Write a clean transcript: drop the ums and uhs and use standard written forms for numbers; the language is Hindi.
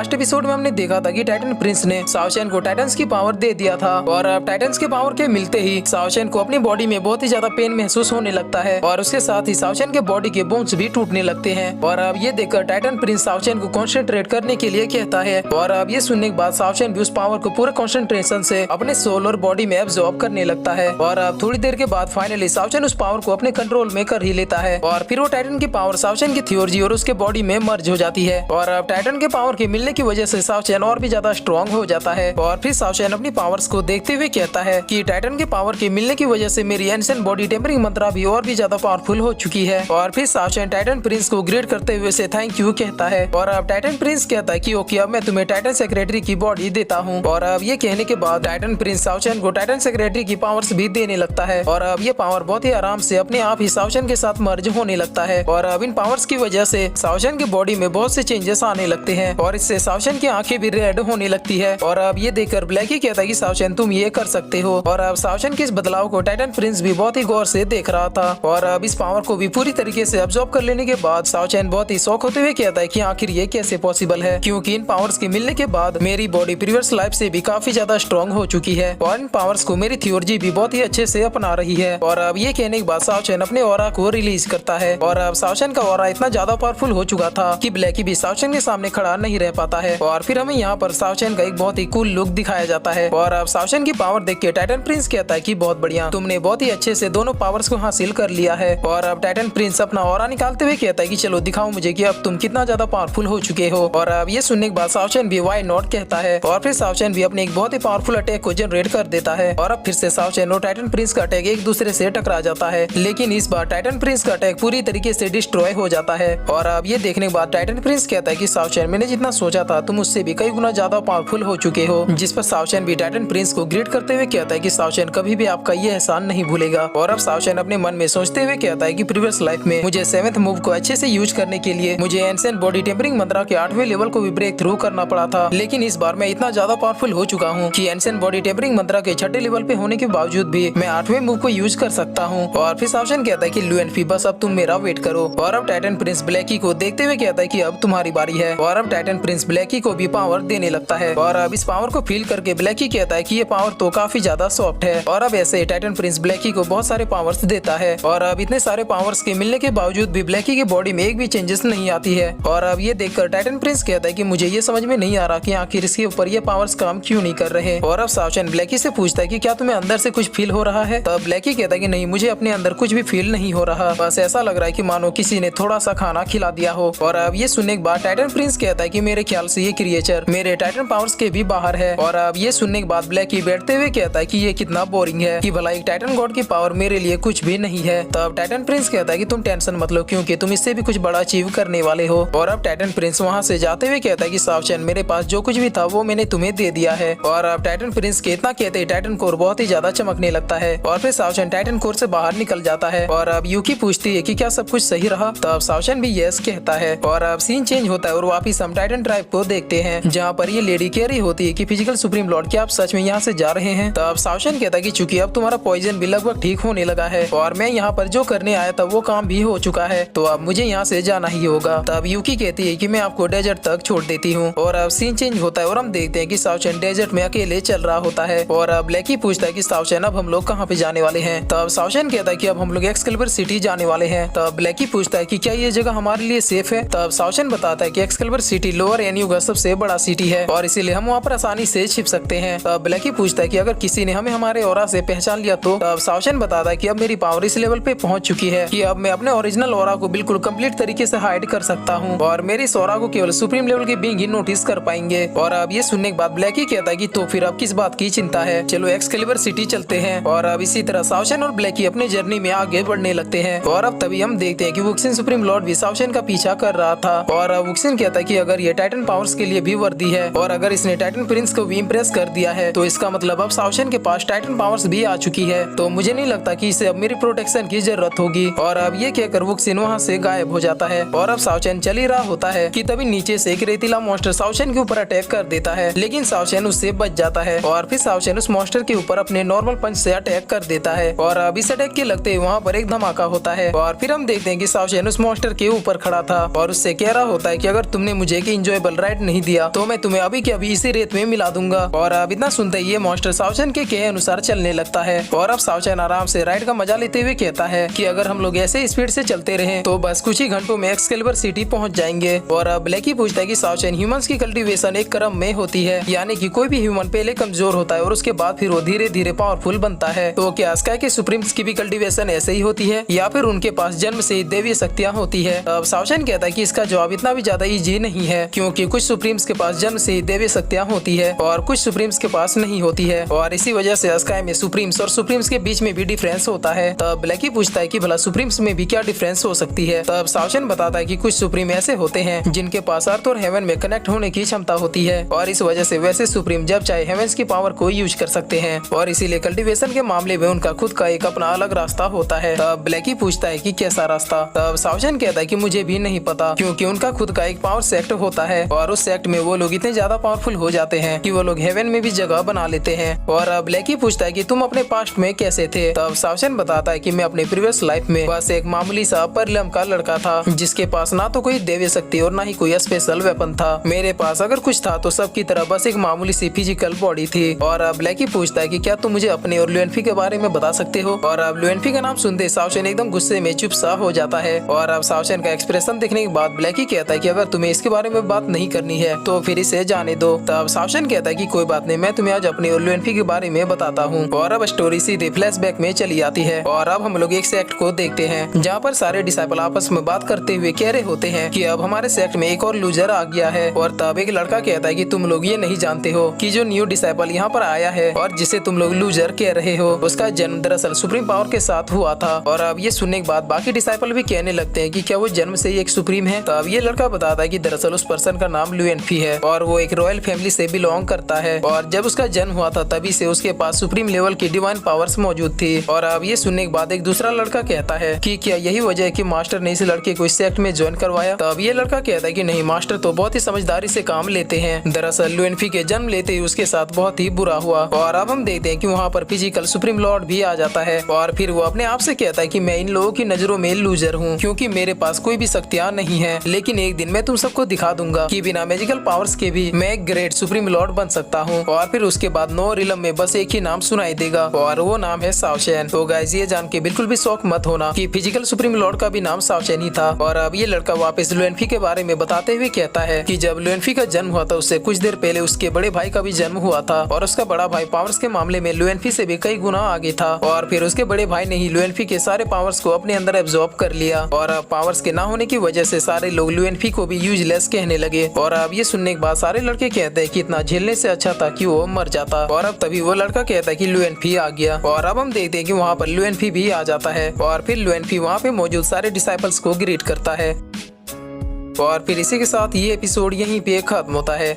लास्ट एपिसोड में हमने देखा था कि टाइटन प्रिंस ने शाओशेन को टाइटन्स की पावर दे दिया था और अब टाइटन्स के पावर के मिलते ही शाओशेन को अपनी बॉडी में बहुत ही ज्यादा पेन महसूस होने लगता है और उसके साथ ही शाओशेन के बॉडी के बोन्स भी टूटने लगते हैं। और अब ये देखकर टाइटन प्रिंस शाओशेन को कॉन्सेंट्रेट करने के लिए कहता है और अब ये सुनने के बाद शाओशेन भी उस पावर को पूरे कॉन्सेंट्रेशन से अपने सोल और बॉडी में एब्जॉर्ब करने लगता है। और अब थोड़ी देर के बाद फाइनली शाओशेन उस पावर को अपने कंट्रोल में कर ही लेता है और फिर वो टाइटन की पावर शाओशेन की थियोरजी और उसके बॉडी में मर्ज हो जाती है। और अब टाइटन के पावर के मिलने की वजह से शाओशेन और भी ज्यादा स्ट्रॉन्ग हो जाता है और फिर शाओशेन अपनी पावर्स को देखते हुए कहता है कि टाइटन के पावर के मिलने की वजह से मेरी एंशिएंट बॉडी टेम्परिंग मंत्रा भी और भी ज्यादा पावरफुल हो चुकी है। और फिर शाओशेन टाइटन प्रिंस को ग्रेड करते हुए से थैंक यू कहता है और अब टाइटन प्रिंस कहता है कि ओके अब मैं तुम्हें टाइटन सेक्रेटरी की बॉडी देता हूँ। और अब ये कहने के बाद टाइटन प्रिंस शाओशेन को टाइटन सेक्रेटरी की पावर्स भी देने लगता है और अब ये पावर बहुत ही आराम से अपने आप ही शाओशेन के साथ मर्ज होने लगता है। और अब इन पावर्स की वजह से शाओशेन की बॉडी में बहुत से चेंजेस आने लगते हैं और इससे शाओशेन की आंखें भी रेड होने लगती है। और अब ये देखकर ब्लैकी कहता है कि शाओशेन तुम ये कर सकते हो। और अब शाओशेन के इस बदलाव को टाइटन प्रिंस भी बहुत ही गौर से देख रहा था और अब इस पावर को भी पूरी तरीके से अब्सॉर्ब कर लेने के बाद शाओशेन बहुत ही शौक होते हुए कहता है कि आखिर ये कैसे पॉसिबल है, क्योंकि इन पावर्स के मिलने के बाद मेरी बॉडी प्रीवियस लाइफ से भी काफी ज्यादा स्ट्रॉन्ग हो चुकी है और इन पावर्स को मेरी थियोरजी भी बहुत ही अच्छे से अपना रही है। और अब ये कहने के बाद शाओशेन अपने ऑरा को रिलीज करता है और अब शाओशेन का ऑरा इतना ज्यादा पावरफुल हो चुका था कि ब्लैकी भी शाओशेन के सामने खड़ा नहीं रह पाता है। और फिर हमें यहाँ पर शाओशेन का एक बहुत ही कूल लुक दिखाया जाता है और अब शाओशेन की पावर देख के टाइटन प्रिंस कहता है कि बहुत बढ़िया, तुमने बहुत ही अच्छे से दोनों पावर्स को हासिल कर लिया है। और अब टाइटन प्रिंस अपना ऑरा निकालते हुए कहता है कि चलो दिखाओ मुझे कि अब तुम कितना ज्यादा पावरफुल हो चुके हो। और अब ये सुनने के बाद शाओशेन भी व्हाई नॉट कहता है और फिर शाओशेन भी अपने एक बहुत ही पावरफुल अटैक को जनरेट कर देता है और अब फिर से शाओशेन और टाइटन प्रिंस का अटैक एक दूसरे से टकरा जाता है, लेकिन इस बार टाइटन प्रिंस का अटैक पूरी तरीके से डिस्ट्रॉय हो जाता है। और अब ये देखने के बाद टाइटन प्रिंस कहता है कि शाओशेन मैंने जितना सोचा था तुम उससे भी कई गुना ज्यादा पावरफुल हो चुके हो। जिस पर शाओशेन भी टाइटन प्रिंस को ग्रेड करते हुए कहता है कि शाओशेन कभी भी आपका ये एहसान नहीं भूलेगा। और अब शाओशेन अपने मन में सोचते हुए कहता है कि प्रीवियस लाइफ में मुझे 7th मूव को अच्छे से यूज करने के लिए मुझे एंशिएंट बॉडी टेम्परिंग मंत्रा के 8वें लेवल को भी ब्रेक थ्रू करना पड़ा था, लेकिन इस बार मैं इतना ज्यादा पावरफुल हो चुका हूँ कि एंशिएंट बॉडी टेम्परिंग मंत्रा के 6ठे लेवल पे होने के बावजूद भी मैं 8वें मूव को यूज कर सकता हूँ। और फिर शाओशेन कहता है कि लुएनफी बस अब तुम मेरा वेट करो। और अब टाइटन प्रिंस ब्लैकी को देखते हुए कहता है कि अब तुम्हारी बारी है। और अब टाइटन प्रिंस ब्लैकी को भी पावर देने लगता है और अब इस पावर को फील करके ब्लैकी कहता है कि ये पावर तो काफी ज्यादा सॉफ्ट है। और अब ऐसे टाइटन प्रिंस ब्लैकी को बहुत सारे पावर्स देता है और अब इतने सारे पावर्स के मिलने के बावजूद भी ब्लैकी की बॉडी में एक भी चेंजेस नहीं आती है। और अब ये देखकर टाइटन प्रिंस कहता है कि मुझे ये समझ में नहीं आ रहा कि आखिर इसके ऊपर ये पावर्स काम क्यों नहीं कर रहे। और अब शाओशेन ब्लैकी से पूछता है कि क्या तुम्हें अंदर से कुछ फील हो रहा है। तब ब्लैकी कहता है कि नहीं, मुझे अपने अंदर कुछ भी फील नहीं हो रहा, बस ऐसा लग रहा है कि मानो किसी ने थोड़ा सा खाना खिला दिया हो। और अब ये सुनने के बाद टाइटन प्रिंस कहता है कि मेरे ख्याल से ये क्रिएचर मेरे टाइटन पावर्स के भी बाहर है। और अब ये सुनने के बाद ब्लैकी बैठते हुए कहता है कि ये कितना बोरिंग है कि भला एक टाइटन गॉड की पावर मेरे लिए कुछ भी नहीं है। तब टाइटन प्रिंस कहता है कि तुम टेंशन मत लो, क्योंकि तुम इससे भी कुछ बड़ा अचीव करने वाले हो। और अब टाइटन प्रिंस वहाँ से जाते हुए कहता है कि शाओशेन मेरे पास जो कुछ भी था वो मैंने तुम्हें दे दिया है। और अब टाइटन प्रिंस के इतना कहते ही टाइटन कोर बहुत ही ज्यादा चमकने लगता है और फिर शाओशेन टाइटन कोर से बाहर निकल जाता है। और अब यूकी पूछती है कि क्या सब कुछ सही रहा। तब शाओशेन भी यस कहता है और अब सीन चेंज होता है और वापिस हम टाइटन ट्राइब को देखते हैं, जहाँ पर ये लेडी कह रही होती है कि फिजिकल सुप्रीम लॉर्ड क्या आप सच में यहाँ से जा रहे हैं। तब शाओशेन कहता है कि चूंकि अब तुम्हारा पॉइजन भी लगभग ठीक होने लगा है और मैं यहाँ पर जो करने आया था वो काम भी हो चुका है, तो अब मुझे यहाँ से जाना ही होगा। तब यूकी कहती है कि मैं आपको डेजर्ट तक छोड़ देती हूँ। और अब सीन चेंज होता है और हम देखते हैं कि शाओशेन डेजर्ट में अकेले चल रहा होता है। और अब ब्लैकी पूछता है कि शाओशेन अब हम लोग कहाँ पे जाने वाले हैं। तब शाओशेन कहता है कि अब हम लोग एक्सकैलिबर सिटी जाने वाले हैं। तब ब्लैकी पूछता है कि क्या ये जगह हमारे लिए सेफ है। तब शाओशेन बताता है कि एक्सकैलिबर सिटी लोअर एनयू का सबसे बड़ा सिटी है और इसीलिए हम वहाँ पर आसानी से छिप सकते हैं। तब ब्लैकी पूछता है कि अगर किसी ने हमें हमारे ऑरा से पहचान लिया तो। तब शाओशेन बताता है कि अब मेरी पावर इस लेवल पे पहुंच चुकी है कि अब मैं अपने ओरिजिनल ऑरा को बिल्कुल कंप्लीट तरीके से हाइड कर सकता हूँ और मेरी इस ऑरा को केवल सुप्रीम लेवल के बीइंग ही नोटिस कर पाएंगे। और अब ये सुनने के बाद ब्लैकी कहता है कि तो फिर अब किस बात की चिंता है, चलो एक्सकैलिबर सिटी चलते हैं। और अब इसी तरह शाओशेन और ब्लैकी अपनी जर्नी में आगे बढ़ने लगते हैं। और अब तभी हम देखते हैं कि वुक्सिन सुप्रीम लॉर्ड भी शाओशेन का पीछा कर रहा था। और अब वुक्सिन कहता है कि अगर ये टाइटन पावर्स के लिए भी वर्दी है और अगर इसने टाइटन प्रिंस को भी इम्प्रेस कर दिया है तो इसका मतलब अब शाओशेन के पास टाइटन पावर्स भी आ चुकी है, तो मुझे नहीं लगता कि इसे अब मेरी प्रोटेक्शन की जरूरत होगी। और अब ये कहकर वुक्सिन वहाँ से गायब हो जाता है। और अब शाओशेन चल ही रहा होता है कि तभी नीचे से एक रेतीला मॉन्स्टर शाओशेन के ऊपर अटैक कर देता है, लेकिन शाओशेन उससे बच जाता है और फिर शाओशेन उस मॉन्स्टर के ऊपर अपने नॉर्मल पंच से अटैक कर देता है। और अब इस अटैक के लगते वहाँ पर एक धमाका होता है और फिर हम देखते हैं कि शाओशेन उस मॉन्स्टर के ऊपर खड़ा था और उससे कह रहा होता है कि अगर तुमने मुझे एक इंजॉयबल फिजिकल राइट नहीं दिया तो मैं तुम्हें अभी के अभी इसी रेत में मिला दूंगा। और अब इतना सुनते ही ये मॉन्स्टर सावचन के कहे अनुसार चलने लगता है। और अब सावचन आराम से राइड का मजा लेते हुए कहता है कि अगर हम लोग ऐसे स्पीड से चलते रहे तो बस कुछ ही घंटों में एक्सकेलिबर सिटी पहुंच जाएंगे। और अब ब्लैकी पूछता है कि सावचन, ह्यूमंस की कल्टीवेशन एक क्रम में होती है, यानी कि कोई भी ह्यूमन पहले कमजोर होता है और उसके बाद फिर वो धीरे धीरे पावरफुल बनता है। तो क्या स्काई के सुप्रीम्स की भी कल्टीवेशन ऐसे ही होती है या फिर उनके पास जन्म से ही दैवीय शक्तियाँ होती है? अब सावचन कहता है कि इसका जवाब इतना भी ज्यादा इजी नहीं है, क्योंकि कुछ सुप्रीम्स के पास जन्म से ही दैवीय शक्तियाँ होती है और कुछ सुप्रीम्स के पास नहीं होती है। और इसी वजह से स्काई में सुप्रीम्स और सुप्रीम्स के बीच में भी डिफरेंस होता है। तब ब्लैकी पूछता है कि भला सुप्रीम्स में भी क्या डिफरेंस हो सकती है? तब सावचन बताता है कि कुछ सुप्रीम ऐसे होते हैं जिनके पास अर्थ और हेवन में कनेक्ट होने की क्षमता होती है और इस वजह से वैसे सुप्रीम जब चाहे हेवंस की पावर को यूज कर सकते हैं और इसीलिए कल्टीवेशन के मामले में उनका खुद का एक अपना अलग रास्ता होता है। तब ब्लैकी पूछता है कि कैसा रास्ता? तब सावचन कहता है कि मुझे भी नहीं पता, क्योंकि उनका खुद का एक पावर सेक्ट होता है और उस सेक्ट में वो लोग इतने ज्यादा पावरफुल हो जाते हैं कि वो लोग हेवन में भी जगह बना लेते हैं। और ब्लैकी पूछता है कि तुम अपने पास्ट में कैसे थे? तब सावचन बताता है कि मैं अपने प्रीवियस लाइफ में बस एक मामूली सा परिलम का लड़का था जिसके पास ना तो कोई दैवीय शक्ति और ना ही कोई स्पेशल वेपन था। मेरे पास अगर कुछ था तो सबकी तरह बस एक मामूली सी फिजिकल बॉडी थी। और ब्लैकी पूछता है कि क्या तुम मुझे अपने और लुएनफी के बारे में बता सकते हो? और अब लुएनफी का नाम सुनते सावचन एकदम गुस्से में चुप सा हो जाता है। और अब सावचन का एक्सप्रेशन देखने के बाद ब्लैकी कहता है कि अगर तुम्हें इसके बारे में बात नहीं करनी है तो फिर इसे जाने दो। तब सावचन कहता है कि कोई बात नहीं, मैं तुम्हें आज अपने और लुएनफी के बारे में बताता हूँ। और अब स्टोरी सीधे फ्लैशबैक में चली आती है और अब हम लोग एक सेक्ट को देखते हैं जहाँ पर सारे डिसाइपल आपस में बात करते हुए कह रहे होते हैं कि अब हमारे सेक्ट में एक और लूजर आ गया है। और तब एक लड़का कहता है कि तुम लोग ये नहीं जानते हो कि जो न्यू डिसाइपल यहाँ पर आया है और जिसे तुम लोग लूजर कह रहे हो, उसका जन्म दरअसल सुप्रीम पावर के साथ हुआ था। और अब ये सुनने के बाद बाकी डिसाइपल भी कहने लगते हैं कि क्या वो जन्म से ही एक सुप्रीम है? तब ये लड़का बताता है कि दरअसल उस पर्सन का नाम लुएनफी है और वो एक रॉयल फैमिली से बिलोंग करता है और जब उसका जन्म हुआ था तभी से उसके पास सुप्रीम लेवल की डिवाइन पावर्स मौजूद थी। और अब ये सुनने के बाद एक दूसरा लड़का कहता है कि क्या यही वजह है कि मास्टर ने इस लड़के को इस सेक्ट में ज्वाइन करवाया? तब ये लड़का कहता है कि नहीं, मास्टर तो बहुत ही समझदारी से काम लेते हैं। दरअसल लुएनफी के जन्म लेते ही उसके साथ बहुत ही बुरा हुआ। और अब हम देखते हैं कि वहाँ पर फिजिकल सुप्रीम लॉर्ड भी आ जाता है और फिर वो अपने आप से कहता है कि मैं इन लोगों की नजरों में लूजर हूँ क्योंकि मेरे पास कोई भी शक्तियाँ नहीं है, लेकिन एक दिन मैं तुम सबको दिखा दूंगा कि बिना मैजिकल पावर्स के भी मैं एक ग्रेट सुप्रीम लॉर्ड बन सकता हूँ। और फिर उसके बाद नो रिलम में बस एक ही नाम सुनाई देगा और वो नाम है सावचन। तो गाइस ये जान के बिल्कुल भी शौक मत होना कि फिजिकल सुप्रीम लॉर्ड का भी नाम सावचन ही था। और अब ये लड़का वापस लुएनफी के बारे में बताते हुए कहता है कि जब लुएनफी का जन्म हुआ था उससे कुछ देर पहले उसके बड़े भाई का भी जन्म हुआ था और उसका बड़ा भाई पावर्स के मामले में लुएनफी से भी कई गुना आगे था। और फिर उसके बड़े भाई ने ही लुएनफी के सारे पावर्स को अपने अंदर एब्जॉर्ब कर लिया और अब पावर्स के ना होने की वजह से सारे लोग लुएनफी को भी यूजलेस कहने लगे। और अब ये सुनने के बाद सारे लड़के कहते हैं कि इतना झेलने से अच्छा था कि वो मर जाता। और अब तभी वो लड़का कहता है कि लुएनफी आ गया। और अब हम देखते हैं कि वहाँ पर लुएनफी भी आ जाता है और फिर लुएनफी वहाँ पे मौजूद सारे डिसाइपल्स को ग्रीट करता है। और फिर इसी के साथ ये एपिसोड यहीं पे खत्म होता है।